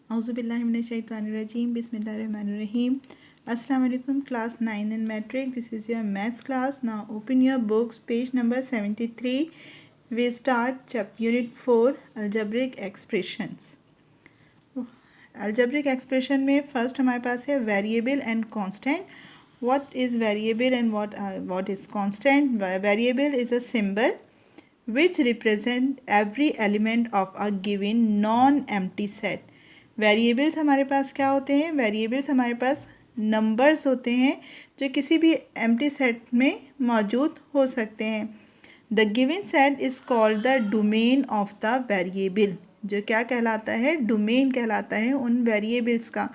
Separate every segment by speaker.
Speaker 1: Auzubillahiminash-shaytanir-rajim. Bismillahir-rahmanir-rahim. Assalamu alaikum, class 9 in metric. This is your maths class. Now open your books, page number 73. We start unit 4, algebraic expressions. Algebraic expression में first हमारे पास है variable and constant. What is variable and what is constant? Variable is a symbol which represent every element of a given non-empty set. Variables हमारे पास क्या होते हैं? Variables हमारे पास numbers होते हैं जो किसी भी एम्प्टी सेट में मौजूद हो सकते हैं. The given set is called the domain of the variable. जो क्या कहलाता है? डोमेन कहलाता है उन वेरिएबल्स का.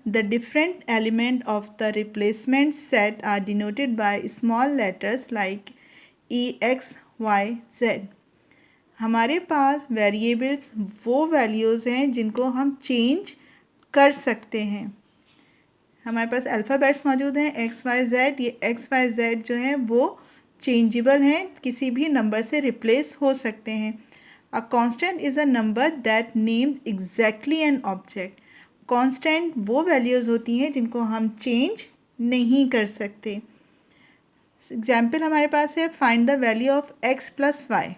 Speaker 1: The different element of the replacement set are denoted by small letters like EX, Y, Z. हमारे पास वेरिएबल्स वो वैल्यूज़ हैं जिनको हम चेंज कर सकते हैं. हमारे पास अल्फ़ाबेट्स मौजूद हैं X, Y, Z. ये X, Y, Z जो हैं वो चेंजेबल हैं, किसी भी नंबर से रिप्लेस हो सकते हैं. A constant is a number that names exactly an object. Constant वो वैल्यूज़ होती हैं जिनको हम चेंज नहीं कर सकते. एग्जाम्पल हमारे पास है find the value of x plus y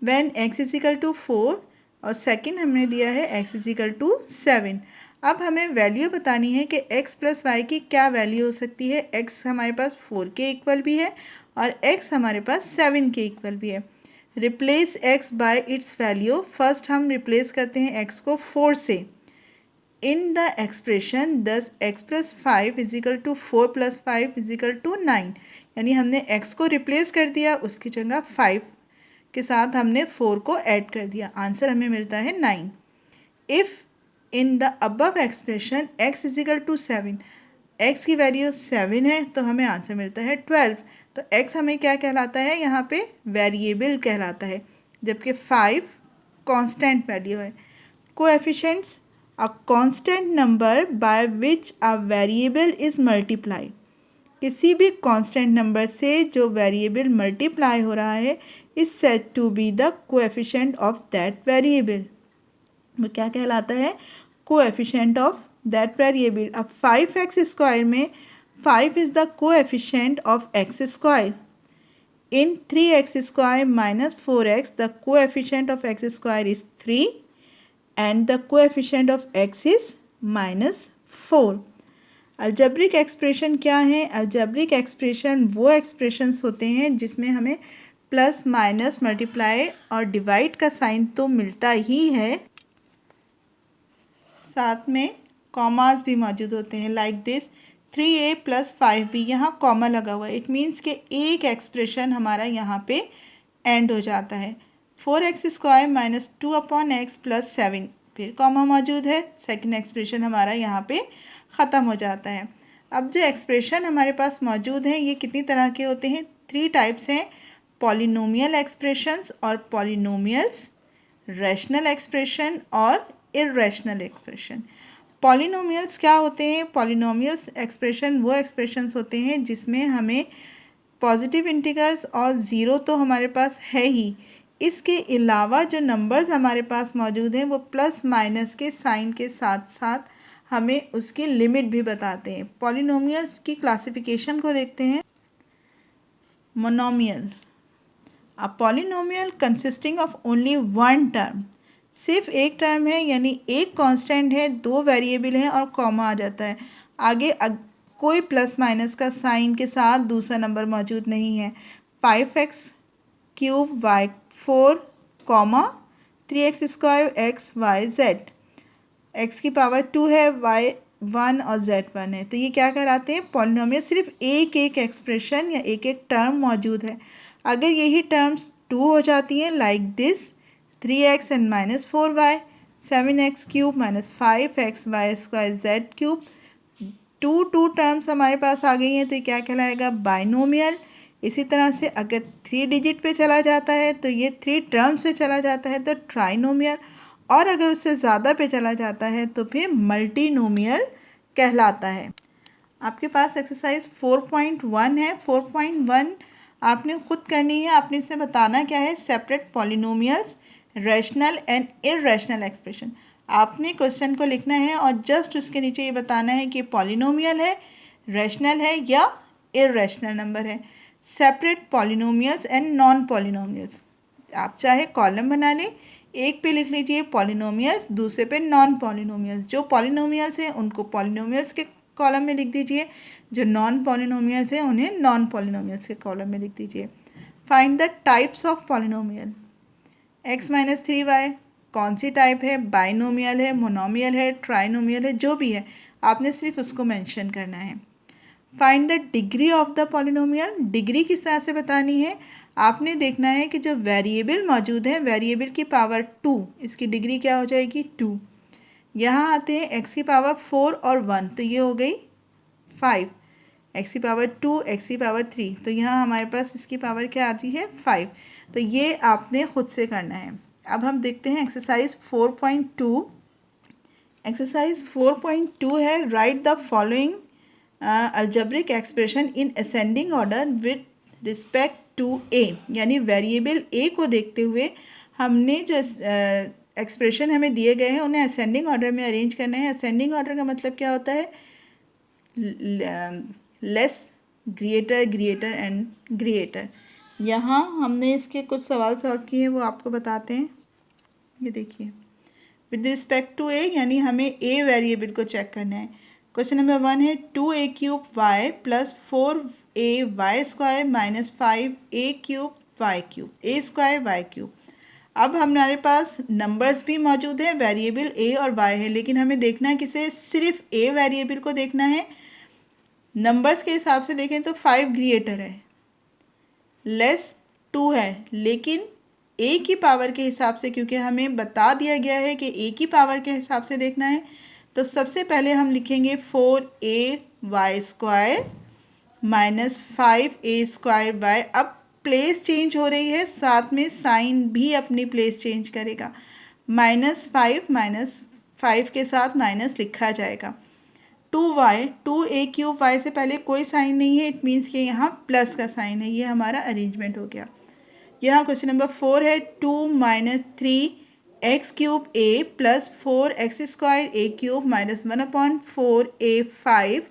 Speaker 1: when x is equal to 4 और सेकंड हमने दिया है x इज इक्वल टू 7. अब हमें वैल्यू बतानी है कि x प्लस वाई की क्या वैल्यू हो सकती है. x हमारे पास 4 के इक्वल भी है और x हमारे पास 7 के इक्वल भी है. Replace x by its value. First हम रिप्लेस करते हैं x को 4 से. इन द एक्सप्रेशन दस x plus 5 is equal to 4 plus 5 is equal to 9. यानी हमने x को रिप्लेस कर दिया, उसकी जगह 5 के साथ हमने 4 को ऐड कर दिया. आंसर हमें मिलता है 9. If in the above expression x is equal to 7, x की वैल्यू 7 है तो हमें आंसर मिलता है 12. तो x हमें क्या कहलाता है? यहाँ पे वेरिएबल कहलाता है, जबकि 5 कांस्टेंट वैल्यू है. Coefficients a constant number by which a variable is multiplied. किसी भी कांस्टेंट नंबर से जो वेरिएबल मल्टीप्लाई हो रहा है is said to be the coefficient of that variable. वो क्या कहलाता है? Coefficient of that variable. अब 5x स्क्वायर में 5 is the coefficient of x square. In 3x square minus 4x the coefficient of x square is 3 and the coefficient of x is -4. Algebraic expression क्या है? Algebraic expression वो expressions होते हैं जिसमें हमें plus minus multiply और divide का sign तो मिलता ही है, साथ में कॉमास भी मौजूद होते हैं. Like this 3a plus 5b. यहाँ कॉमा लगा हुआ है. इट मीन्स कि एक एक्सप्रेशन हमारा यहाँ पे एंड हो जाता है. 4x square minus 2 upon x plus 7, फिर कॉमा मौजूद है. सेकंड एक्सप्रेशन हमारा यहाँ पे ख़त्म हो जाता है. अब जो एक्सप्रेशन हमारे पास मौजूद हैं ये कितनी तरह के होते हैं? 3 टाइप्स हैं. पॉलिनोमियल एक्सप्रेशंस और पॉलिनोमियल्स, रैशनल एक्सप्रेशन और इर्रेशनल एक्सप्रेशन. पॉलिनोमियल्स क्या होते हैं? पॉलिनोमियल्स एक्सप्रेशन वो एक्सप्रेशंस होते हैं जिसमें हमें पॉजिटिव इंटीजर्स और ज़ीरो तो हमारे पास है ही, इसके अलावा जो नंबर्स हमारे पास मौजूद हैं वो प्लस माइनस के साइन के साथ साथ हमें उसकी लिमिट भी बताते हैं. पॉलिनोमियल्स की क्लासिफिकेशन को देखते हैं. Monomial. A polynomial consisting of only one term. सिर्फ एक टर्म है, यानी एक कांस्टेंट है, 2 वेरिएबल हैं और कॉमा आ जाता है. आगे कोई प्लस माइनस का साइन के साथ दूसरा नंबर मौजूद नहीं है. 5x cube y 4 comma 3x square x y z. X की पावर 2 है, वाई 1 और जेड 1 है. तो ये क्या कहलाते हैं? पॉलिनोमियल. सिर्फ एक एक एक्सप्रेशन या एक एक टर्म मौजूद है. अगर यही टर्म्स 2 हो जाती हैं like this 3x and minus 4y, 7x cube minus 5x y square z cube, 2 terms हमारे पास आ गई हैं तो ये क्या कहलाएगा? बाइनोमियल. इसी तरह से अगर 3 डिजिट पे चला जाता है तो ये 3 टर्म्स पे चला जाता है तो ट्राइनोमियल, और अगर उससे ज़्यादा पे चला जाता है तो फिर मल्टीनोमियल कहलाता है. आपके पास एक्सरसाइज 4.1 है. 4.1 आपने खुद करनी है. आपने इसमें बताना क्या है? Separate polynomials, rational and irrational expression. आपने क्वेश्चन को लिखना है और जस्ट उसके नीचे ये बताना है कि पॉलिनोमियल है, रैशनल है या इर्रेशनल नंबर है। Separate polynomials and non polynomials. आप चाहे कॉलम बना लें, एक पे लिख लीजिए पॉलिनोमियल्स, दूसरे पे नॉन पॉलिनोमियल्स। जो पॉलिनोमियल्स हैं उनको पॉलिनोमियल्स के कॉलम में लिख दीजिए, जो नॉन पॉलिनोमियल्स हैं उन्हें नॉन पॉलिनोमियल्स के कॉलम में लिख दीजिए। Find the types of polynomial. x-3y कौन सी टाइप है? बाइनोमियल है, मोनोमियल है, ट्राइनोमियल है, जो भी है आपने सिर्फ उसको मेंशन करना है। Find the degree of the polynomial. Degree किस तरह से बतानी है? आपने देखना है कि जो वेरिएबल मौजूद है, वेरिएबल की पावर 2, इसकी डिग्री क्या हो जाएगी? 2। यहाँ आते हैं x की पावर 4 और 1, तो ये हो गई 5। x की पावर 2, x की पावर 3, तो यहाँ हमारे पास इसकी पावर क्या आती है? 5। तो ये आपने खुद से करना है। अब हम देखते हैं एक्सरसाइज 4.2। एक्सरसाइज 4.2 है, write the following algebraic expression in ascending order with respect to A. यानी वेरिएबल ए को देखते हुए हमने जो एक्सप्रेशन हमें दिए गए हैं उन्हें असेंडिंग ऑर्डर में अरेंज करना है। असेंडिंग ऑर्डर का मतलब क्या होता है? Less greater, greater and greater. यहाँ हमने इसके कुछ सवाल सॉल्व किए हैं, वो आपको बताते हैं। ये देखिए, विद रिस्पेक्ट टू ए, यानी हमें ए वेरिएबल को चेक करना है। क्वेश्चन नंबर 1 है 2a cube Y plus 4a Y square minus 5a cube Y cube, A square Y cube. अब हमारे पास नंबर्स भी मौजूद है, वेरिएबल ए और वाई है, लेकिन हमें देखना है किसे? सिर्फ ए वेरिएबल को देखना है। नंबर्स के हिसाब से देखें तो 5 ग्रेटर है, लेस 2 है, लेकिन ए की पावर के हिसाब से, क्योंकि हमें बता दिया गया है कि ए की पावर के हिसाब से देखना है, तो सबसे पहले हम लिखेंगे 4a Y square minus 5a square y. अब प्लेस चेंज हो रही है, साथ में साइन भी अपनी प्लेस चेंज करेगा। माइनस 5 के साथ माइनस लिखा जाएगा। 2y, 2a क्यूब वाई से पहले कोई साइन नहीं है, इट मीन्स कि यहाँ प्लस का साइन है। ये हमारा अरेंजमेंट हो गया। यहाँ क्वेश्चन नंबर 4 है 2 minus 3x cube a plus 4x square a cube minus 1/4a5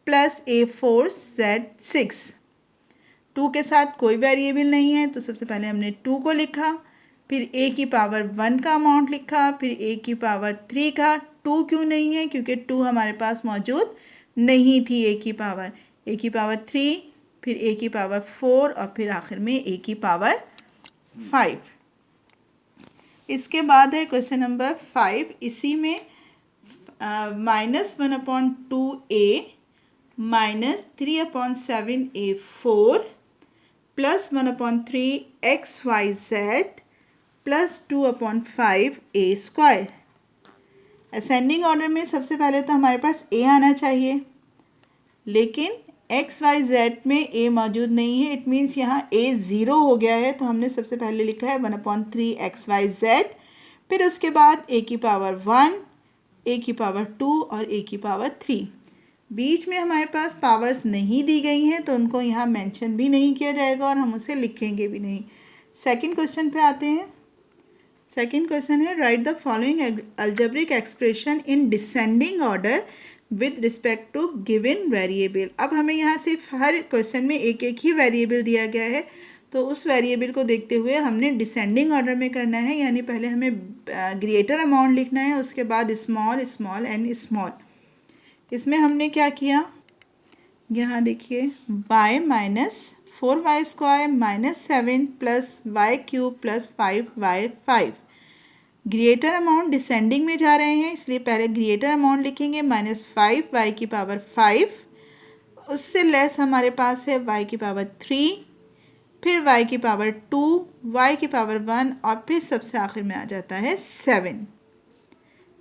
Speaker 1: plus a4z6। 2 के साथ कोई वेरिएबल नहीं है, तो सबसे पहले हमने 2 को लिखा, फिर a की पावर 1 का अमाउंट लिखा, फिर a की पावर 3 का। 2 क्यों नहीं है? क्योंकि 2 हमारे पास मौजूद नहीं थी। a की पावर 3, फिर a की पावर 4 और फिर आखिर में a की पावर 5। इसके बाद है क्वेश्चन नंबर 5। इसी में -1/2a minus 3/7a4 plus 1/3xyz plus 2/5a square. Ascending order में सबसे पहले तो हमारे पास a आना चाहिए, लेकिन XYZ में a मौजूद नहीं है, इट मीन्स यहाँ a 0 हो गया है, तो हमने सबसे पहले लिखा है 1/3xyz, फिर उसके बाद a की पावर 1, a की पावर 2 और a की पावर 3। बीच में हमारे पास पावर्स नहीं दी गई हैं, तो उनको यहाँ मेंशन भी नहीं किया जाएगा और हम उसे लिखेंगे भी नहीं। सेकंड क्वेश्चन पे आते हैं। सेकंड क्वेश्चन है, write the following algebraic expression in descending order with respect to given variable. अब हमें यहाँ सिर्फ हर क्वेश्चन में एक एक ही वेरिएबल दिया गया है, तो उस वेरिएबल को देखते हुए हमने डिसेंडिंग ऑर्डर में करना है। यानी पहले हमें ग्रेटर अमाउंट लिखना है, उसके बाद स्मॉल, स्मॉल एंड स्मॉल। इसमें हमने क्या किया? यहाँ देखिए, y minus 4y square minus 7 plus y cube plus 5y5। Greater amount descending में जा रहे हैं, इसलिए पहले ग्रेटर अमाउंट लिखेंगे, -5y की पावर 5। उससे लेस हमारे पास है y की पावर 3, फिर y की पावर 2, y की पावर 1 और फिर सबसे आखिर में आ जाता है 7।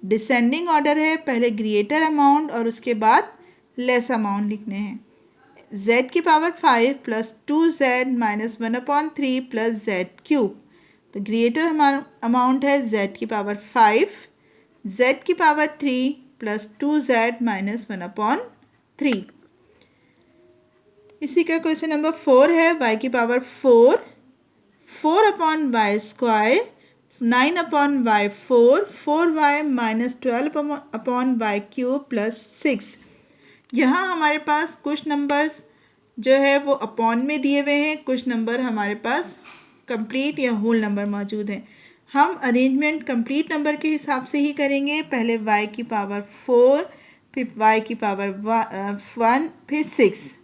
Speaker 1: डिसेंडिंग ऑर्डर है, पहले ग्रेटर अमाउंट और उसके बाद लेस अमाउंट लिखने हैं। z की power 5 plus 2z minus 1/3 plus z cube, तो ग्रेटर हमारा अमाउंट है z की पावर 5, z की पावर 3 प्लस 2z माइनस 1/3। इसी का क्वेश्चन नंबर 4 है, y की power 4, 4/y square 9 upon y 4, 4y minus 12 upon y cube plus 6। यहाँ हमारे पास कुछ नंबर्स जो है वो अपॉन में दिए हुए हैं, कुछ नंबर हमारे पास कंप्लीट या होल नंबर मौजूद हैं। हम अरेंजमेंट कंप्लीट नंबर के हिसाब से ही करेंगे। पहले y की पावर 4, फिर y की पावर 1, फिर 6।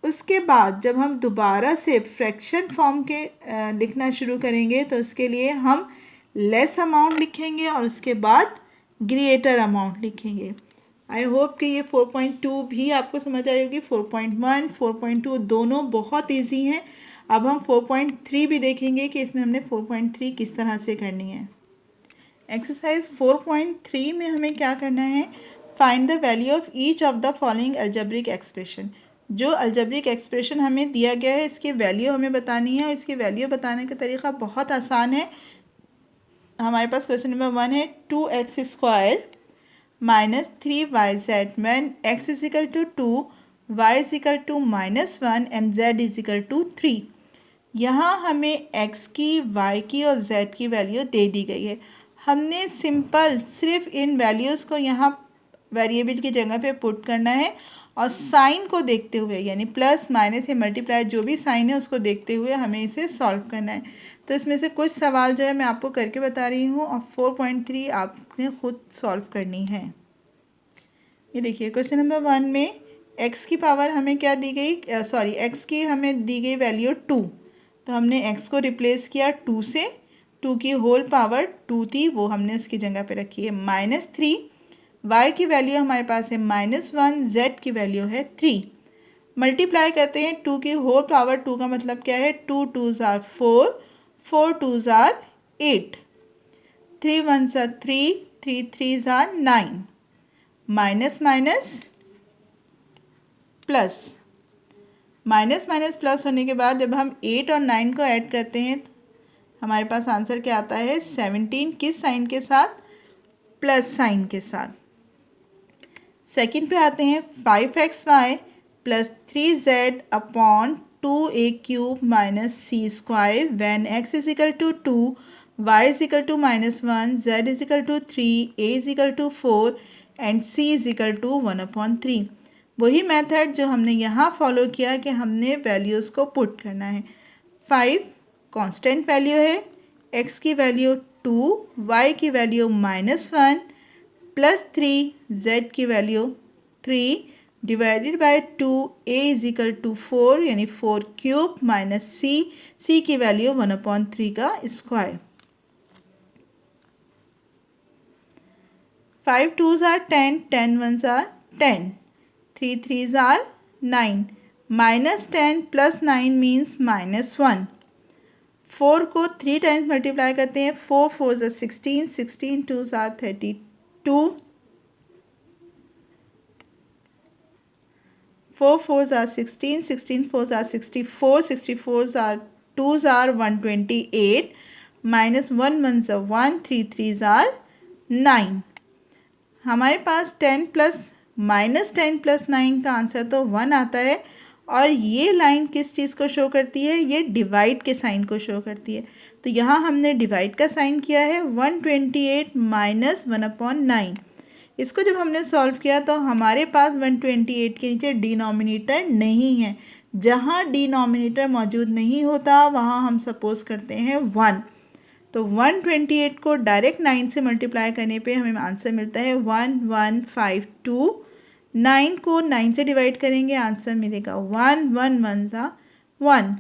Speaker 1: उसके बाद जब हम दोबारा से फ्रैक्शन फॉर्म के लिखना शुरू करेंगे तो उसके लिए हम लेस अमाउंट लिखेंगे और उसके बाद ग्रेटर अमाउंट लिखेंगे। आई होप कि ये 4.2 भी आपको समझ आई होगी। 4.1, 4.2 दोनों बहुत इजी हैं। अब हम 4.3 भी देखेंगे कि इसमें हमने 4.3 किस तरह से करनी है। एक्सरसाइज 4.3 में हमें क्या करना है, find the value of each of the following algebraic expression. जो अल्जेब्रिक एक्सप्रेशन हमें दिया गया है इसकी वैल्यू हमें बतानी है और इसकी वैल्यू बताने का तरीका बहुत आसान है। हमारे पास क्वेश्चन नंबर 1 है 2x² minus 3yz when x is equal to 2, y is equal to -1 and z is equal to 3। यहाँ हमें x की, y की और z की वैल्यू दे दी गई है। हमने सिंपल सिर्फ इन वैल्यूज़ को यहाँ वेरिएबल की जगह पे पुट करना है और साइन को देखते हुए, यानी प्लस माइनस या मल्टीप्लाई जो भी साइन है उसको देखते हुए हमें इसे सॉल्व करना है। तो इसमें से कुछ सवाल जो है मैं आपको करके बता रही हूँ और 4.3 आपने खुद सॉल्व करनी है। ये देखिए क्वेश्चन नंबर 1 में x की पावर हमें क्या दी गई, x की हमें दी गई वैल्यू 2। तो हमने x को रिप्लेस किया 2 से, 2 की होल पावर 2 थी वो हमने इसकी जगह पे रखी है। -3, y की वैल्यू हमारे पास है -1, z की वैल्यू है 3। मल्टीप्लाई करते हैं 2 की होल पावर 2 का मतलब क्या है, 2 2s are 4, 4 2s are 8, 3 1s are 3, 3 3s are 9। Minus minus plus, minus minus plus होने के बाद जब हम 8 और 9 को ऐड करते हैं तो हमारे पास आंसर क्या आता है 17। किस साइन के साथ, प्लस साइन के साथ। सेकंड पे आते हैं 5xy plus 3z upon 2a³ minus c² when x is equal to 2, y is equal to -1, z is equal to 3, a is equal to 4 and c is equal to 1/3। वही method जो हमने यहाँ follow किया कि हमने values को put करना है। 5 कांस्टेंट वैल्यू है, x की वैल्यू 2, y की वैल्यू -1 प्लस 3, z की value 3 divided by 2, a is equal to 4 यानी 4³ माइनस c की वैल्यू 1/3 का square. 5 2s are 10, 10 1s are 10, 3 3s are 9, -10 plus 9 means -1। 4 को 3 टाइम्स मल्टीप्लाई करते हैं, 4 4s are 16, 16 2s are 32, 4 4s are 16, 16 4s are 64, 64s are 2s are 128, -1 1s are 1, 3 3s are 9। हमारे पास 10 plus -10 plus 9 का answer तो 1 आता है और ये लाइन किस चीज़ को शो करती है, ये डिवाइड के साइन को शो करती है। तो यहाँ हमने डिवाइड का साइन किया है 128 माइनस 1/9। इसको जब हमने सॉल्व किया तो हमारे पास 128 के नीचे डिनोमिनेटर नहीं है। जहाँ डिनोमिनेटर मौजूद नहीं होता वहाँ हम सपोज करते हैं 1। तो 128 को डायरेक्ट 9 से मल्टीप्लाई करने पे हमें आंसर मिलता है 1152। 9 को 9 से डिवाइड करेंगे आंसर मिलेगा 1 1 1 सा 1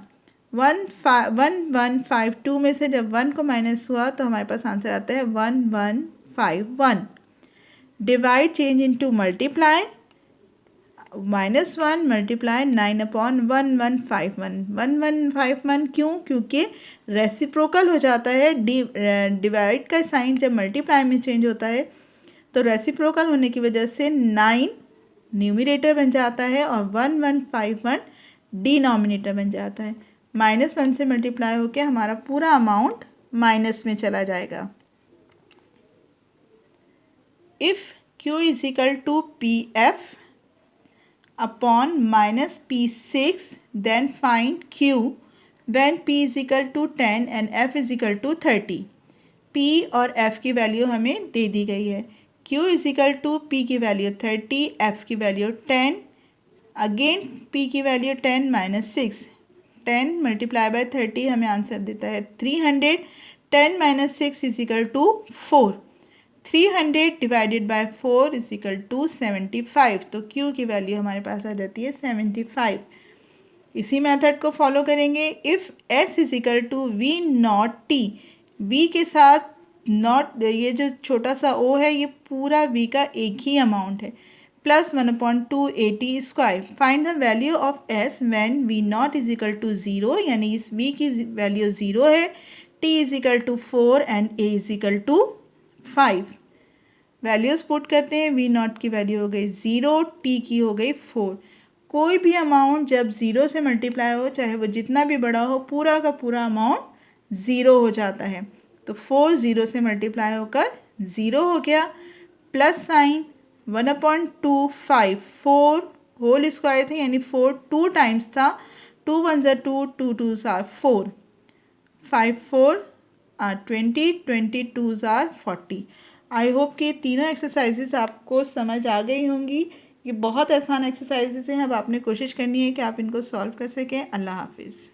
Speaker 1: 1152 में से जब 1 को माइनस हुआ तो हमारे पास आंसर आता है 1151। Divide change into multiply, -1 multiply 9/1151। 1151 क्यों, क्योंकि रेसिप्रोकल हो जाता है। डिवाइड का साइन जब मल्टीप्लाई में चेंज होता है तो रेसिप्रोकल होने की वजह से 9 न्यूमरेटर बन जाता है और 1151 डिनोमिनेटर बन जाता है। -1 से मल्टीप्लाई होकर हमारा पूरा अमाउंट माइनस में चला जाएगा। If Q is equal to PF upon minus P6 then find Q when P is equal to 10 and F is equal to 30। P और एफ़ की वैल्यू हमें दे दी गई है। Q इजिकल टू पी की वैल्यू 30, एफ़ की value 10, again P की वैल्यू 10 माइनस 6, 10 मल्टीप्लाई बाय 30 हमें आंसर देता है 300, 10 minus 6 is equal to 4, 300 divided by 4 is equal to 75, तो Q की वैल्यू हमारे पास आ जाती है 75। इसी मेथड को फॉलो करेंगे। If S is equal to v naught t, V के साथ नॉट, ये जो छोटा सा O है ये पूरा V का एक ही अमाउंट है, plus 1/2 AT square. Find the value of S when V naught is equal to 0, यानी इस V की वैल्यू 0 है, T is equal to 4 and A is equal to 5। Values put करते हैं। V नॉट की वैल्यू हो गई 0, T की हो गई 4। कोई भी अमाउंट जब 0 से मल्टीप्लाई हो, चाहे वो जितना भी बड़ा हो, पूरा का पूरा अमाउंट 0 हो जाता है। तो 4 0 से मल्टीप्लाई होकर 0 हो गया, प्लस साइन 1/2 5, 4 होल स्क्वायर थे यानी 4 2 टाइम्स था, 2 1 2, 2 2 4, 5 4 20, 22 40। आई होप कि तीनों एक्सरसाइजेस आपको समझ आ गई होंगी। ये बहुत आसान एक्सरसाइजेस हैं, अब आपने कोशिश करनी है कि आप इनको सॉल्व कर सकें। अल्लाह हाफिज़।